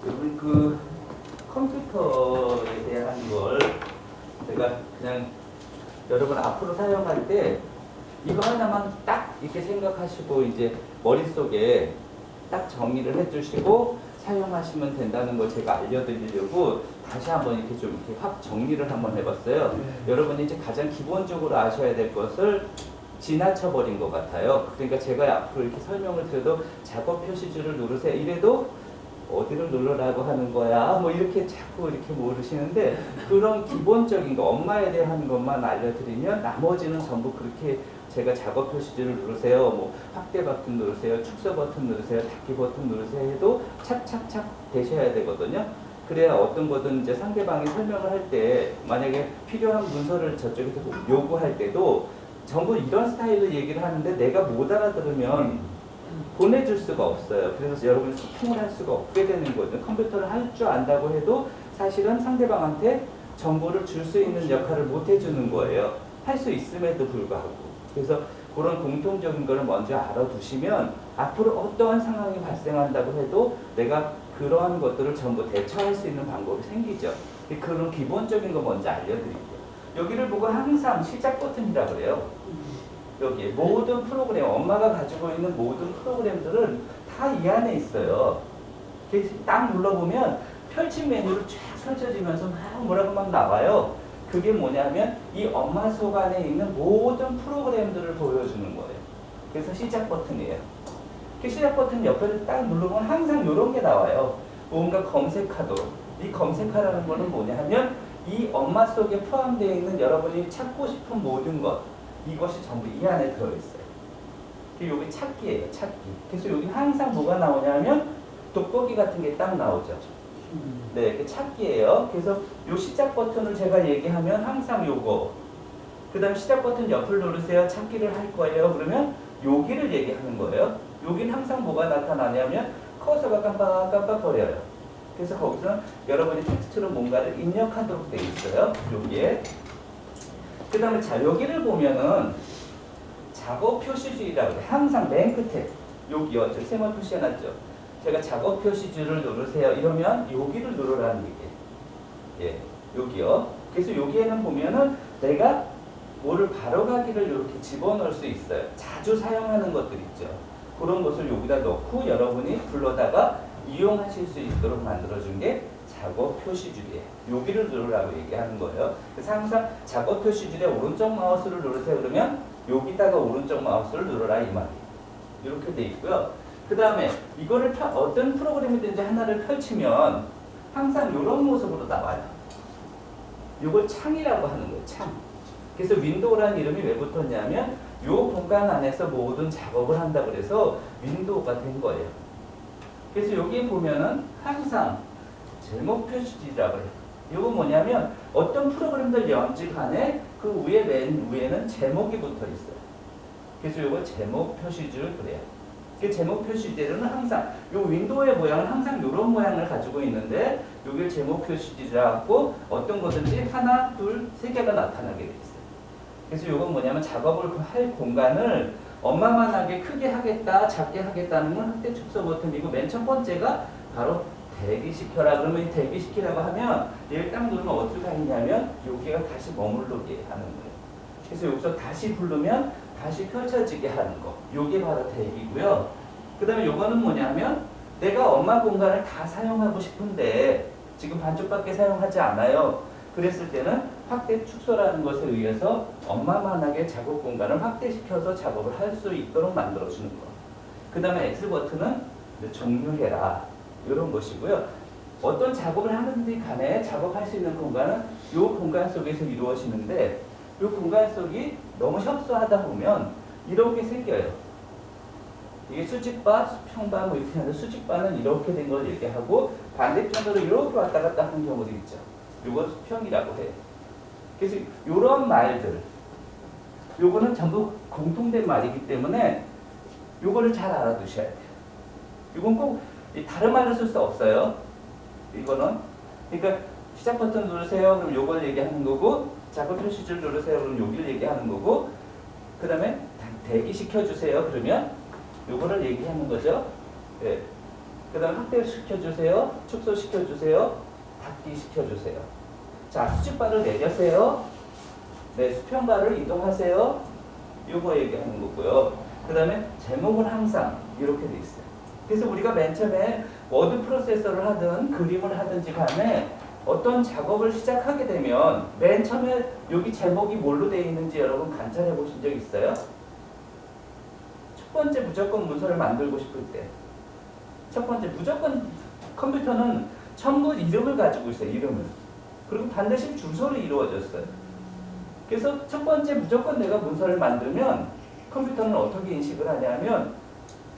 여러분 그 컴퓨터에 대한 걸 제가 그냥 여러분 앞으로 사용할 때 이거 하나만 딱 이렇게 생각하시고 이제 머릿속에 딱 정리를 해주시고 사용하시면 된다는 걸 제가 알려드리려고 다시 한번 이렇게 좀 이렇게 확 정리를 한번 해봤어요. 여러분이 이제 가장 기본적으로 아셔야 될 것을 지나쳐 버린 것 같아요. 그러니까 제가 앞으로 이렇게 설명을 드려도 작업 표시줄을 누르세요. 이래도 어디를 눌러라고 하는 거야? 뭐 이렇게 자꾸 이렇게 모르시는데 그런 기본적인 거 엄마에 대한 것만 알려드리면 나머지는 전부 그렇게 제가 작업 표시줄을 누르세요. 뭐 확대 버튼 누르세요. 축소 버튼 누르세요. 닫기 버튼 누르세요. 해도 착착착 되셔야 되거든요. 그래야 어떤 거든 이제 상대방이 설명을 할 때 만약에 필요한 문서를 저쪽에서 요구할 때도 전부 이런 스타일로 얘기를 하는데 내가 못 알아들으면 보내줄 수가 없어요. 그래서 여러분이 소통을 할 수가 없게 되는 거죠. 컴퓨터를 할 줄 안다고 해도 사실은 상대방한테 정보를 줄 수 있는 역할을 못 해주는 거예요. 할 수 있음에도 불구하고. 그래서 그런 공통적인 거를 먼저 알아두시면 앞으로 어떠한 상황이 발생한다고 해도 내가 그러한 것들을 전부 대처할 수 있는 방법이 생기죠. 그런 기본적인 거 먼저 알려드릴게요. 여기를 보고 항상 시작 버튼이라고 그래요. 여기 모든 프로그램, 엄마가 가지고 있는 모든 프로그램들은 다 이 안에 있어요. 이렇게 딱 눌러보면 펼친 메뉴로 쫙 펼쳐지면서 뭐라고 막 나와요. 그게 뭐냐면 이 엄마 속 안에 있는 모든 프로그램들을 보여주는 거예요. 그래서 시작 버튼이에요. 시작 버튼 옆에를 딱 누르면 항상 이런 게 나와요. 뭔가 검색하도록. 이 검색하라는 거는 뭐냐 하면 이 엄마 속에 포함되어 있는 여러분이 찾고 싶은 모든 것, 이것이 전부 이 안에 들어있어요. 여기 찾기예요, 찾기. 그래서 여기 항상 뭐가 나오냐면 돋보기 같은 게 딱 나오죠. 네, 찾기예요. 그래서 요 시작 버튼을 제가 얘기하면 항상 요거. 그 다음 시작 버튼 옆을 누르세요. 찾기를 할 거예요. 그러면 여기를 얘기하는 거예요. 여기는 항상 뭐가 나타나냐면 커서가 깜빡깜빡 거려요. 그래서 거기서 여러분이 텍스트로 뭔가를 입력하도록 되어 있어요. 여기에. 그 다음에 자, 여기를 보면은 작업 표시줄이라고 해요. 항상 맨 끝에 여기요. 저 세모 표시해놨죠. 제가 작업 표시줄을 누르세요. 이러면 여기를 누르라는 얘기예요. 예, 여기요. 그래서 여기에는 보면은 내가 뭐를 바로가기를 이렇게 집어넣을 수 있어요. 자주 사용하는 것들 있죠. 그런 것을 여기다 넣고 여러분이 불러다가 이용하실 수 있도록 만들어준 게 작업 표시줄이에요. 여기를 누르라고 얘기하는 거예요. 그래서 항상 작업 표시줄에 오른쪽 마우스를 누르세요. 그러면 여기다가 오른쪽 마우스를 누르라 이 말이에요. 이렇게 돼 있고요. 그 다음에 이거를 어떤 프로그램이든지 하나를 펼치면 항상 이런 모습으로 나와요. 이걸 창이라고 하는 거예요. 창. 그래서 윈도우라는 이름이 왜 붙었냐면 이 공간 안에서 모든 작업을 한다고 해서 윈도우가 된 거예요. 그래서 여기 보면은 항상 제목 표시지라고 해요. 이거 뭐냐면 어떤 프로그램들 연집안에 그 위에 맨 위에는 제목이 붙어 있어요. 그래서 이걸 제목 표시줄 그래요. 그 제목 표시지는 항상 이 윈도우의 모양은 항상 이런 모양을 가지고 있는데 여기 제목 표시지라고 어떤 거든지 하나, 둘, 세 개가 나타나게 돼 있어요. 그래서 이건 뭐냐면 작업을 할 공간을 엄마만하게 크게 하겠다, 작게 하겠다는 건 확대 축소 버튼이고 맨 첫 번째가 바로 대기시켜라. 그러면 대기시키라고 하면 얘를 딱 누르면 어디가 있냐면 여기가 다시 머무르게 하는 거예요. 그래서 여기서 다시 부르면 다시 펼쳐지게 하는 거. 요게 바로 대기고요. 그 다음에 요거는 뭐냐면 내가 엄마 공간을 다 사용하고 싶은데 지금 반쪽밖에 사용하지 않아요. 그랬을 때는 확대 축소라는 것에 의해서 엄마만하게 작업 공간을 확대시켜서 작업을 할 수 있도록 만들어주는 거. 그 다음에 X 버튼은 종료해라. 이런 것이고요. 어떤 작업을 하는지 간에 작업할 수 있는 공간은 이 공간 속에서 이루어지는데 이 공간 속이 너무 협소하다 보면 이렇게 생겨요. 이게 수직바, 수평바 뭐 이렇게 하는데 수직바는 이렇게 된 걸 얘기하고 반대편으로 이렇게 왔다 갔다 하는 경우도 있죠. 이건 수평이라고 해요. 그래서 이런 말들 요거는 전부 공통된 말이기 때문에 요거를 잘 알아두셔야 돼요. 이건 꼭 다른 말을 쓸 수 없어요. 이거는 그러니까 시작 버튼 누르세요. 그럼 요걸 얘기하는 거고 작업 표시줄 누르세요. 그럼 여기를 얘기하는 거고 그 다음에 대기시켜 주세요. 그러면 요거를 얘기하는 거죠. 예. 그 다음에 확대시켜주세요. 축소시켜주세요. 닫기 시켜주세요. 자, 수직바를 내려세요. 네, 수평바를 이동하세요. 요거 얘기하는 거고요. 그 다음에 제목은 항상 이렇게 돼 있어요. 그래서 우리가 맨 처음에 워드 프로세서를 하든 그림을 하든지 간에 어떤 작업을 시작하게 되면 맨 처음에 여기 제목이 뭘로 되어 있는지 여러분 관찰해 보신 적 있어요? 첫 번째 무조건 문서를 만들고 싶을 때 첫 번째 무조건 컴퓨터는 전부 이름을 가지고 있어요. 이름을. 그리고 반드시 주소로 이루어졌어요. 그래서 첫 번째 무조건 내가 문서를 만들면 컴퓨터는 어떻게 인식을 하냐면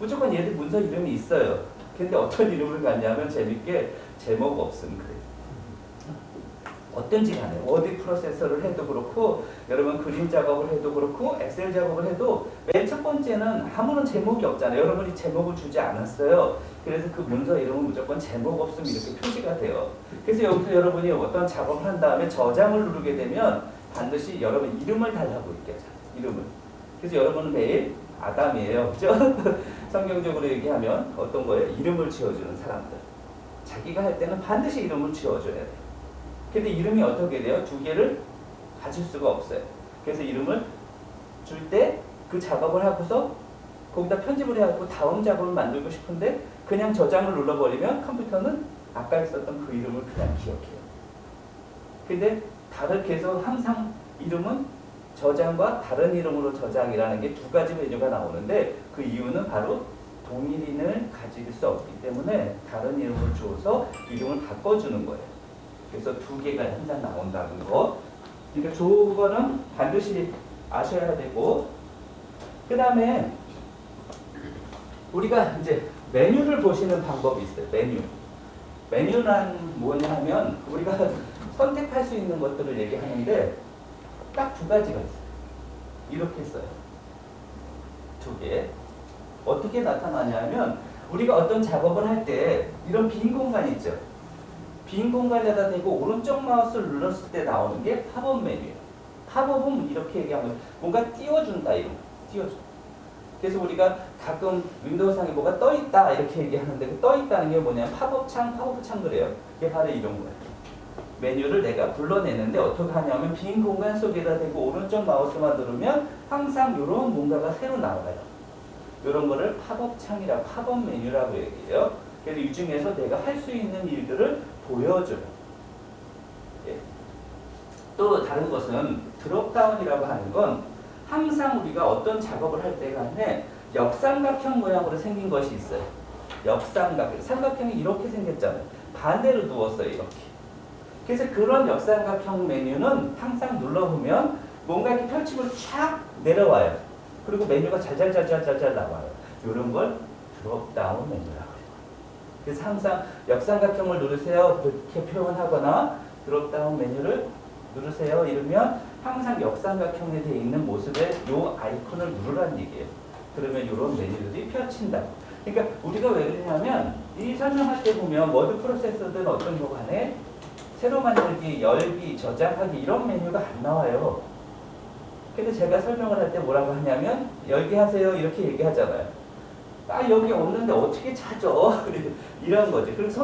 무조건 얘들 문서 이름이 있어요. 근데 어떤 이름을 갖냐면 재밌게 제목 없음 그래요. 어떤지 간에 워드 프로세서를 해도 그렇고 여러분 그림 작업을 해도 그렇고 엑셀 작업을 해도 맨 첫 번째는 아무런 제목이 없잖아요. 여러분이 제목을 주지 않았어요. 그래서 그 문서 이름은 무조건 제목 없음 이렇게 표시가 돼요. 그래서 여기서 여러분이 어떤 작업을 한 다음에 저장을 누르게 되면 반드시 여러분 이름을 달라고 있겠죠. 이름을. 그래서 여러분은 매일 아담이에요. 그죠? 성경적으로 얘기하면 어떤 거예요? 이름을 지어주는 사람들. 자기가 할 때는 반드시 이름을 지어줘야 돼요. 근데 이름이 어떻게 돼요? 두 개를 가질 수가 없어요. 그래서 이름을 줄 때 그 작업을 하고서 거기다 편집을 해갖고 다음 작업을 만들고 싶은데 그냥 저장을 눌러버리면 컴퓨터는 아까 했었던 그 이름을 그냥 기억해요. 근데 다르게 해서 항상 이름은 저장과 다른 이름으로 저장이라는 게 두 가지 메뉴가 나오는데 그 이유는 바로 동일인을 가질 수 없기 때문에 다른 이름을 줘서 이름을 바꿔주는 거예요. 그래서 두 개가 항상 나온다는 거. 그러니까 저거는 반드시 아셔야 되고, 그 다음에 우리가 이제 메뉴를 보시는 방법이 있어요. 메뉴란 뭐냐 하면 우리가 선택할 수 있는 것들을 얘기하는데 딱 두 가지가 있어요. 이렇게 써요. 두 개. 어떻게 나타나냐면 우리가 어떤 작업을 할 때 이런 빈 공간 있죠. 빈 공간에다 대고 오른쪽 마우스를 눌렀을 때 나오는 게 팝업 메뉴예요. 팝업은 이렇게 얘기하면 뭔가 띄워준다 이런 거. 띄워줘. 그래서 우리가 가끔 윈도우상에 뭐가 떠있다 이렇게 얘기하는데 그 떠있다는 게 뭐냐면 팝업창 그래요. 이게 바로 이런 거예요. 메뉴를 내가 불러내는데 어떻게 하냐면 빈 공간 속에다 대고 오른쪽 마우스만 누르면 항상 이런 뭔가가 새로 나와요. 이런 거를 팝업창이라 팝업 메뉴라고 얘기해요. 그래서 이 중에서 내가 할 수 있는 일들을 보여줘요. 예. 또 다른 것은 드롭다운이라고 하는 건 항상 우리가 어떤 작업을 할 때 간에 역삼각형 모양으로 생긴 것이 있어요. 역삼각형. 삼각형이 이렇게 생겼잖아요. 반대로 누웠어요. 이렇게. 그래서 그런 역삼각형 메뉴는 항상 눌러보면 뭔가 이렇게 펼치면 쫙 내려와요. 그리고 메뉴가 잘잘잘잘잘 나와요. 이런 걸 드롭다운 메뉴라고 해요. 그래서 항상 역삼각형을 누르세요. 그렇게 표현하거나 드롭다운 메뉴를 누르세요. 이러면 항상 역삼각형에 되어 있는 모습의 이 아이콘을 누르라는 얘기예요. 그러면 이런 메뉴들이 펼친다. 그러니까 우리가 왜 그러냐면 이 설명할 때 보면 워드 프로세서든 어떤 거 간에 새로 만들기, 열기, 저장하기 이런 메뉴가 안 나와요. 근데 제가 설명을 할 때 뭐라고 하냐면 열기 하세요 이렇게 얘기하잖아요. 아 여기 없는데 어떻게 찾아? 이런 거지. 그래서